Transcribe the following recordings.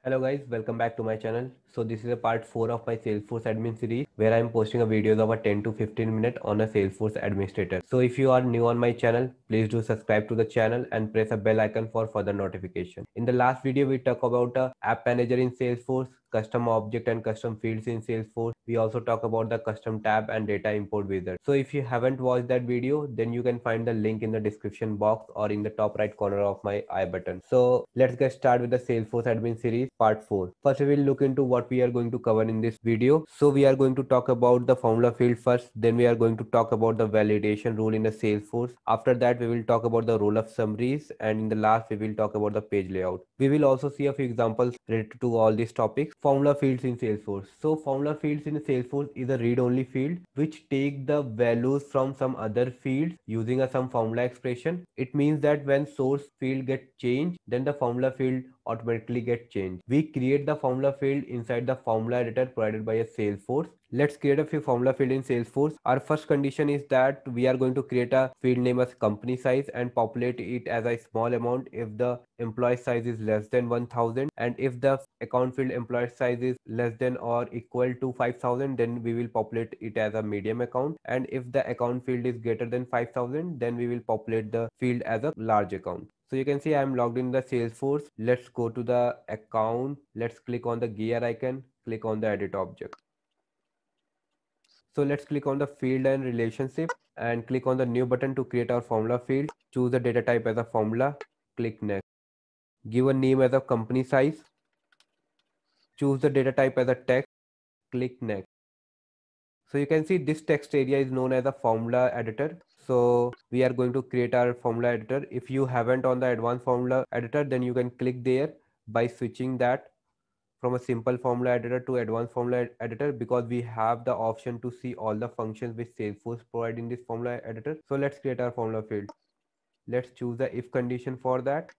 Hello guys, welcome back to my channel. So this is a part 4 of my Salesforce admin series where I am posting a videos of a 10 to 15 minute on a Salesforce administrator. So if you are new on my channel, please do subscribe to the channel and press a bell icon for further notification. In the last video, we talk about a app manager in Salesforce, custom object and custom fields in Salesforce. We also talk about the custom tab and data import wizard. So if you haven't watched that video, then you can find the link in the description box or in the top right corner of my I button. So let's get started with the Salesforce admin series part 4. First, we will look into what we are going to cover in this video. So we are going to talk about the formula field first, then we are going to talk about the validation rule in the Salesforce. After that, we will talk about the role of summaries, and in the last, we will talk about the page layout. We will also see a few examples related to all these topics. Formula fields in Salesforce. So formula fields in Salesforce is a read-only field which take the values from some other fields using a some formula expression. It means that when source field get changed, then the formula field automatically get changed. We create the formula field inside the formula editor provided by a Salesforce. Let's create a few formula field in Salesforce. Our first condition is that we are going to create a field name as company size and populate it as a small amount if the employee size is less than 1000, and if the account field employee size is less than or equal to 5000, then we will populate it as a medium account, and if the account field is greater than 5000, then we will populate the field as a large account. So you can see I am logged in the Salesforce. Let's go to the account. Let's click on the gear icon, click on the edit object. So let's click on the field and relationship and click on the new button to create our formula field. Choose the data type as a formula, click next. Give a name as a company size. Choose the data type as a text, click next. So you can see this text area is known as a formula editor. So we are going to create our formula editor. If you haven't on the advanced formula editor, then you can click there by switching that from a simple formula editor to advanced formula editor, because we have the option to see all the functions which Salesforce provide in this formula editor. So let's create our formula field. Let's choose the if condition for that.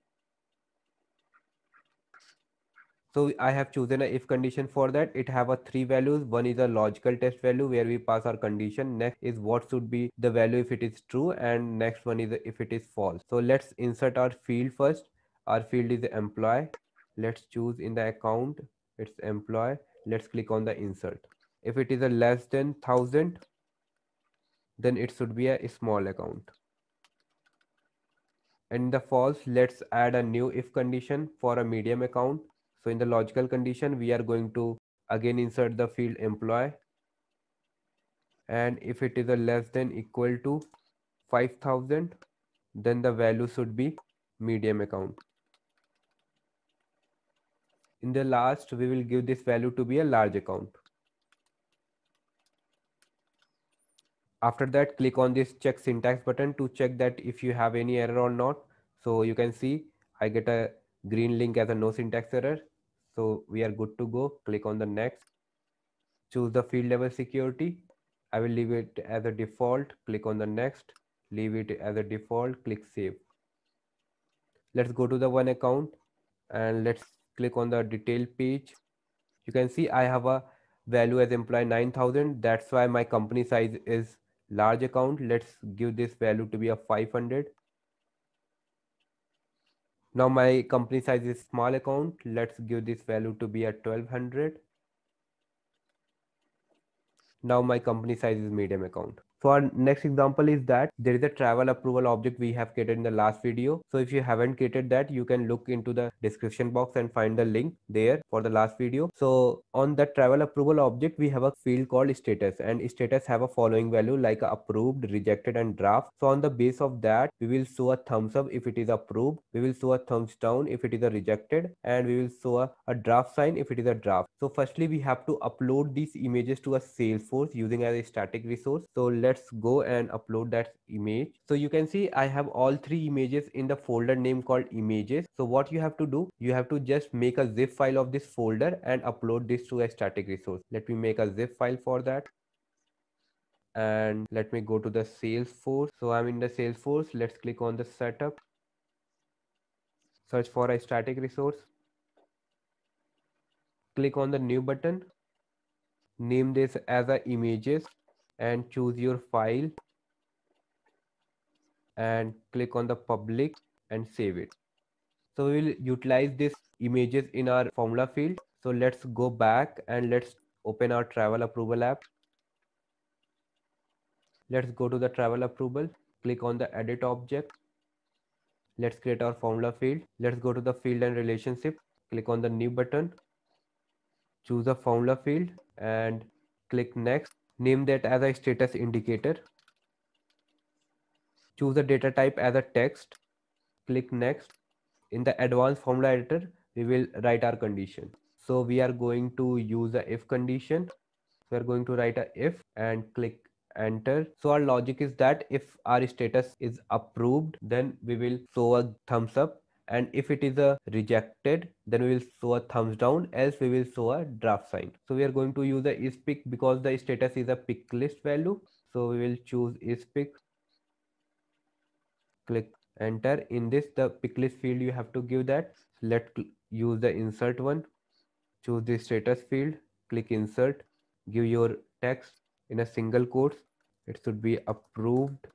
So I have chosen a if condition for that. It have a three values. One is a logical test value where we pass our condition. Next is what should be the value if it is true, and next one is if it is false. So let's insert our field first. Our field is employee. Let's choose in the account. It's employee. Let's click on the insert. If it is a less than 1000, then it should be a small account. And in the false, let's add a new if condition for a medium account. So in the logical condition, we are going to again insert the field employee, and if it is a less than equal to 5000, then the value should be medium account. In the last, we will give this value to be a large account. After that, click on this check syntax button to check that if you have any error or not. So you can see I get a green link as a no syntax error. So we are good to go. Click on the next. Choose the field level security. I will leave it as a default. Click on the next. Leave it as a default. Click save. Let's go to the one account and let's click on the detail page. You can see I have a value as employee 9000. That's why my company size is large account. Let's give this value to be a 500. Now my company size is small account. Let's give this value to be a 1200. Now my company size is medium account. So our next example is that there is a travel approval object we have created in the last video. So if you haven't created that, you can look into the description box and find the link there for the last video. So on the travel approval object, we have a field called status, and status have a following value like approved, rejected and draft. So on the base of that, we will show a thumbs up if it is approved. We will show a thumbs down if it is a rejected, and we will show a draft sign if it is a draft. So firstly, we have to upload these images to a Salesforce using as a static resource. So let's go and upload that image. So you can see I have all three images in the folder name called images. So what you have to do, you have to just make a zip file of this folder and upload this to a static resource. Let me make a zip file for that. And let me go to the Salesforce. So I'm in the Salesforce. Let's click on the setup. Search for a static resource. Click on the new button. Name this as a images and choose your file and click on the public and save it. So we will utilize these images in our formula field. So let's go back and let's open our travel approval app. Let's go to the travel approval, click on the edit object. Let's create our formula field. Let's go to the field and relationship, click on the new button, choose a formula field and click next. Name that as a status indicator. Choose the data type as a text, click next. In the advanced formula editor, we will write our condition. So we are going to use a if condition. We are going to write a if and click enter. So our logic is that if our status is approved, then we will show a thumbs up, and if it is a rejected, then we will show a thumbs down, else we will show a draft sign. So we are going to use the ispick because the status is a pick list value. So we will choose ispick, click enter. In this, the pick list field you have to give that. Let's use the insert one. Choose the status field, click insert, give your text in a single quotes. It should be approved.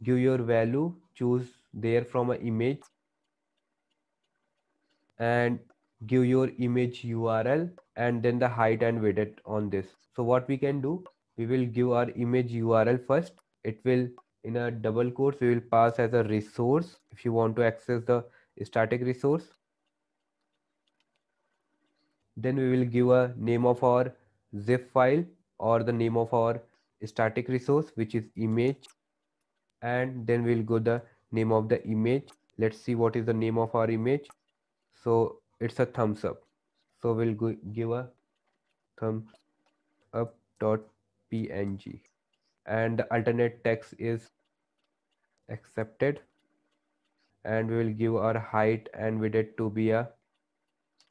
Give your value, choose there from an image and give your image URL and then the height and width on this. So what we can do, we will give our image URL first. It will in a double quotes we will pass as a resource if you want to access the static resource. Then we will give a name of our zip file or the name of our static resource, which is image, and then we'll go the name of the image. Let's see what is the name of our image. So it's a thumbs up. So we'll give a thumbs up dot png, and the alternate text is accepted, and we will give our height and width to be a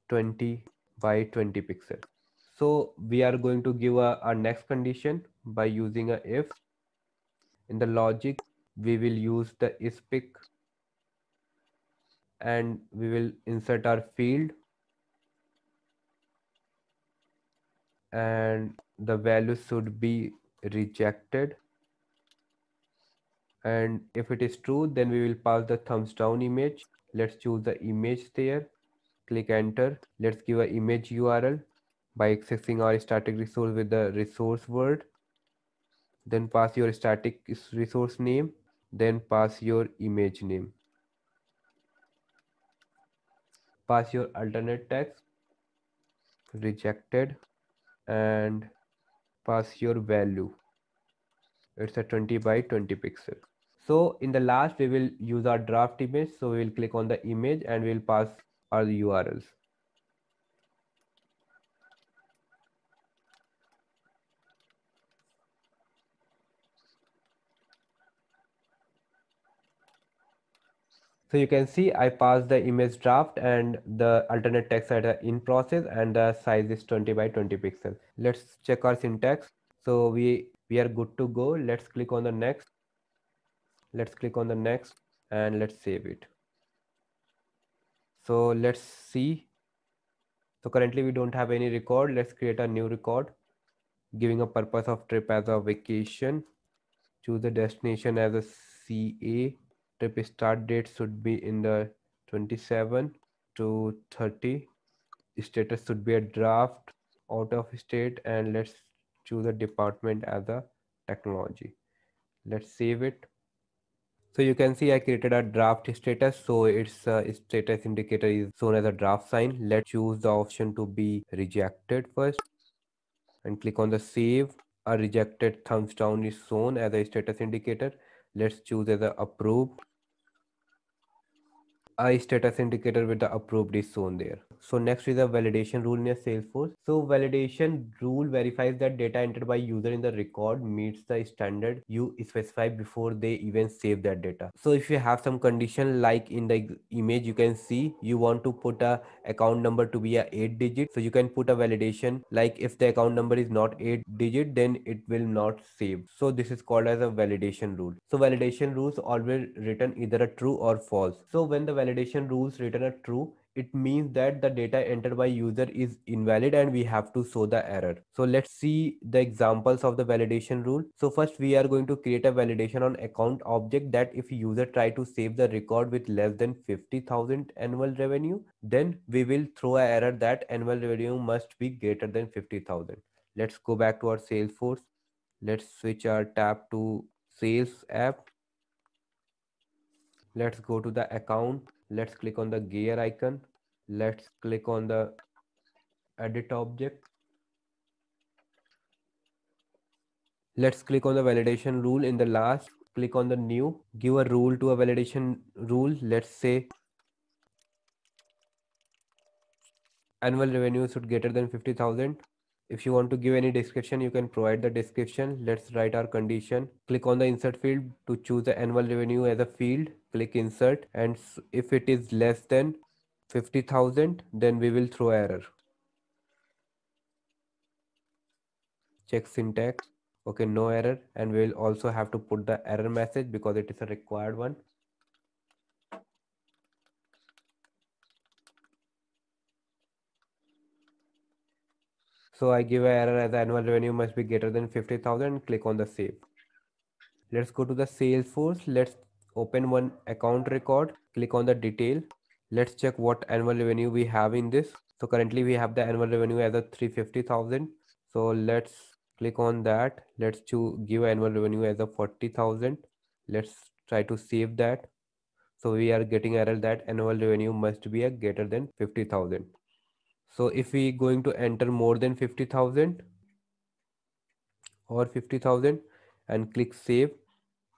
20 by 20 pixel. So we are going to give our next condition by using a if. In the logic, we will use the ispick and we will insert our field and the value should be rejected, and if it is true then we will pass the thumbs down image. Let's choose the image there, click enter. Let's give an image URL by accessing our static resource with the resource word, then pass your static resource name, then pass your image name, pass your alternate text rejected, and pass your value. It's a 20 by 20 pixel. So in the last we will use our draft image. So we will click on the image and we will pass our URLs. So you can see I passed the image draft and the alternate text are in process and the size is 20 by 20 pixel. Let's check our syntax. So we are good to go. Let's click on the next. Let's click on the next and let's save it. So let's see. So currently we don't have any record. Let's create a new record, giving a purpose of trip as a vacation. Choose the destination as a CA. Trip start date should be in the 27 to 30. Status should be a draft, out of state, and let's choose a department as a technology. Let's save it. So you can see I created a draft status. So its status indicator is shown as a draft sign. Let's choose the option to be rejected first and click on the save. A rejected thumbs down is shown as a status indicator. Let's choose as a approved. A status indicator with the approved is shown there. So next is a validation rule in a Salesforce. So validation rule verifies that data entered by user in the record meets the standard you specify before they even save that data. So if you have some condition like in the image, you can see you want to put a account number to be a 8 digit. So you can put a validation like if the account number is not 8 digit, then it will not save. So this is called as a validation rule. So validation rules always return either a true or false. So when the validation rules return a true, it means that the data entered by user is invalid and we have to show the error. So let's see the examples of the validation rule. So first we are going to create a validation on account object that if user try to save the record with less than 50,000 annual revenue, then we will throw an error that annual revenue must be greater than 50,000. Let's go back to our Salesforce. Let's switch our tab to Sales app. Let's go to the account. Let's click on the gear icon. Let's click on the edit object. Let's click on the validation rule in the last. Click on the new. Give a rule to a validation rule. Let's say annual revenue should greater than 50,000. If you want to give any description, you can provide the description. Let's write our condition. Click on the insert field to choose the annual revenue as a field. Click insert, and if it is less than 50,000, then we will throw error. Check syntax. Okay, no error, and we will also have to put the error message because it is a required one. So I give an error as the annual revenue must be greater than 50,000. Click on the save. Let's go to the Salesforce. Let's open one account record. Click on the detail. Let's check what annual revenue we have in this. So currently we have the annual revenue as a 350,000. So let's click on that. Let's give annual revenue as a 40,000. Let's try to save that. So we are getting error that annual revenue must be a greater than 50,000. So if we going to enter more than 50,000 or 50,000 and click save,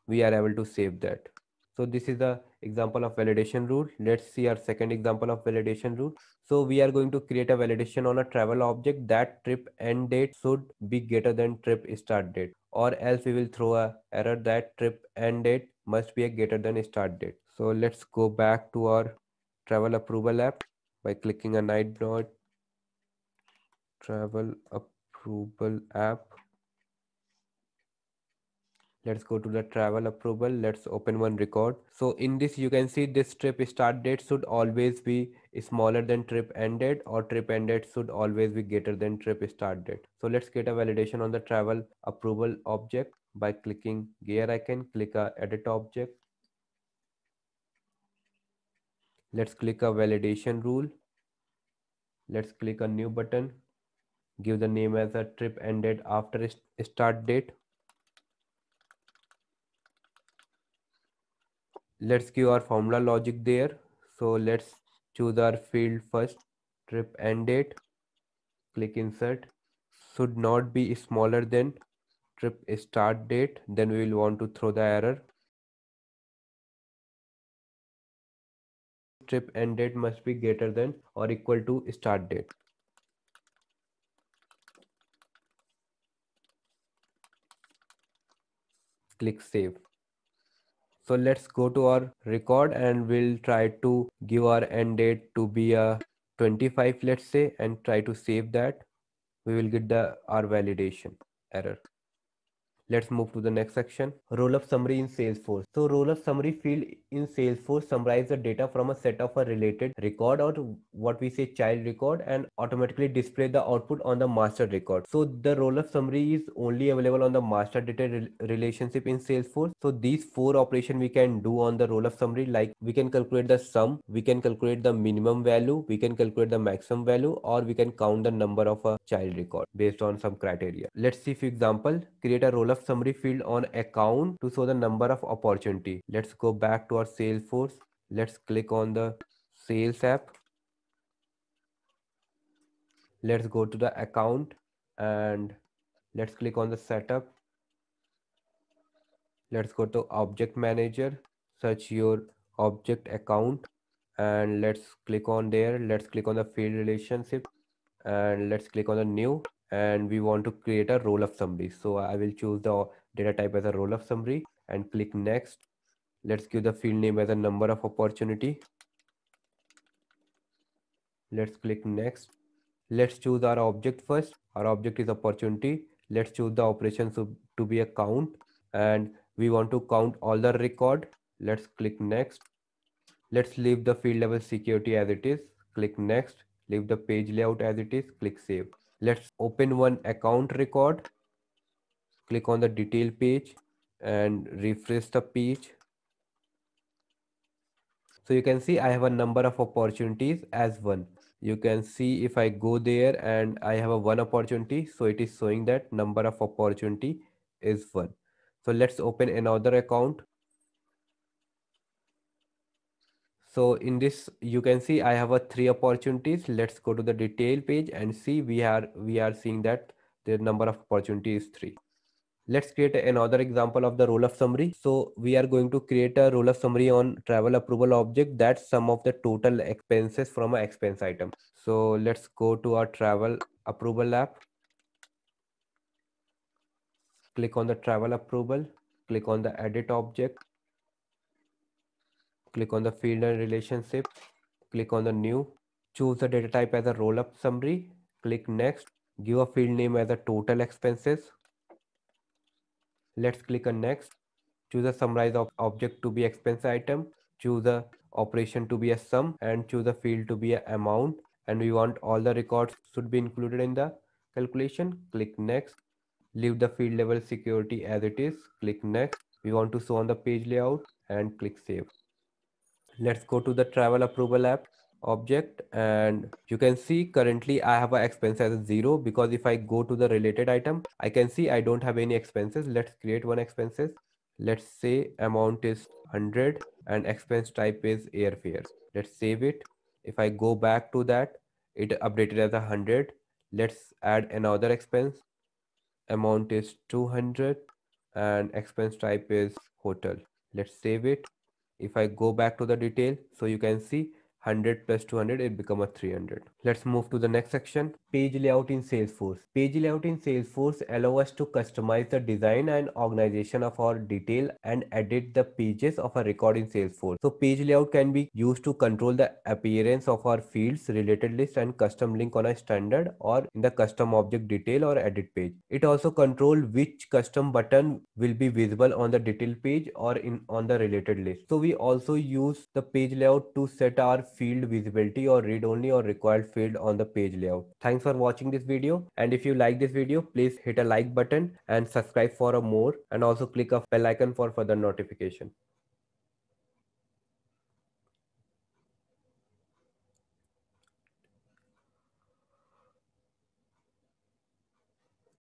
we are able to save that. So this is the example of validation rule. Let's see our second example of validation rule. So we are going to create a validation on a travel object that trip end date should be greater than trip start date, or else we will throw a error that trip end date must be a greater than start date. So let's go back to our travel approval app by clicking a night node travel approval app. Let's go to the travel approval. Let's open one record. So in this you can see this trip start date should always be smaller than trip end date, or trip end date should always be greater than trip start date. So let's get a validation on the travel approval object by clicking gear icon. Click a edit object. Let's click a validation rule. Let's click a new button. Give the name as a trip ended after start date. Let's give our formula logic there. So let's choose our field first, trip end date. Click insert. Should not be smaller than trip start date. Then we will want to throw the error. Trip end date must be greater than or equal to start date. Click save. So let's go to our record and we'll try to give our end date to be a 25, let's say, and try to save that. We will get our validation error. Let's move to the next section. Roll-up summary in Salesforce. So roll-up summary field in Salesforce summarize the data from a set of a related record, or what we say child record, and automatically display the output on the master record. So the roll-up summary is only available on the master data relationship in Salesforce. So these four operations we can do on the roll-up summary, like we can calculate the sum, we can calculate the minimum value, we can calculate the maximum value, or we can count the number of a child record based on some criteria. Let's see, for example, create a roll-up summary field on account to show the number of opportunity. Let's go back to our Salesforce. Let's click on the sales app. Let's go to the account and let's click on the setup. Let's go to object manager, search your object account, and let's click on there. Let's click on the field relationship and let's click on the new, and we want to create a roll-up summary. So I will choose the data type as a roll-up summary and click next. Let's give the field name as a number of opportunity. Let's click next. Let's choose our object first. Our object is opportunity. Let's choose the operation to be a count, and we want to count all the record. Let's click next. Let's leave the field level security as it is. click next, leave the page layout as it is, click save. Let's open one account record, click on the detail page and refresh the page. So you can see I have a number of opportunities as one. You can see if I go there and I have a one opportunity, so it is showing that number of opportunity is one. So let's open another account. So in this you can see I have a three opportunities. Let's go to the detail page and see we are seeing that the number of opportunities is three. Let's create another example of the roll-up summary. So we are going to create a roll-up summary on travel approval object. That's sum of the total expenses from an expense item. So let's go to our travel approval app. Click on the travel approval. Click on the edit object. Click on the field and relationship. Click on the new. Choose the data type as a roll-up summary. Click next. Give a field name as a total expenses. Let's click on next. Choose a summarize of object to be expense item. Choose a operation to be a sum and choose a field to be a amount. And we want all the records should be included in the calculation. Click next. Leave the field level security as it is. Click next. We want to show on the page layout and click save. Let's go to the travel approval app object and you can see currently I have a expense as a 0 because if I go to the related item I can see I don't have any expenses. Let's create one expenses. Let's say amount is 100 and expense type is airfare. Let's save it. If I go back to that, it updated as 100. Let's add another expense. Amount is 200 and expense type is hotel. Let's save it. If I go back to the detail, so you can see 100 plus 200, it become a 300. Let's move to the next section. Page layout in Salesforce. Page layout in Salesforce allow us to customize the design and organization of our detail and edit the pages of a record in Salesforce. So page layout can be used to control the appearance of our fields, related list and custom link on a standard or in the custom object detail or edit page. It also control which custom button will be visible on the detail page or on the related list. So we also use the page layout to set our field visibility or read only or required field on the page layout. Thanks for watching this video, and if you like this video please hit a like button and subscribe for a more and also click a bell icon for further notification.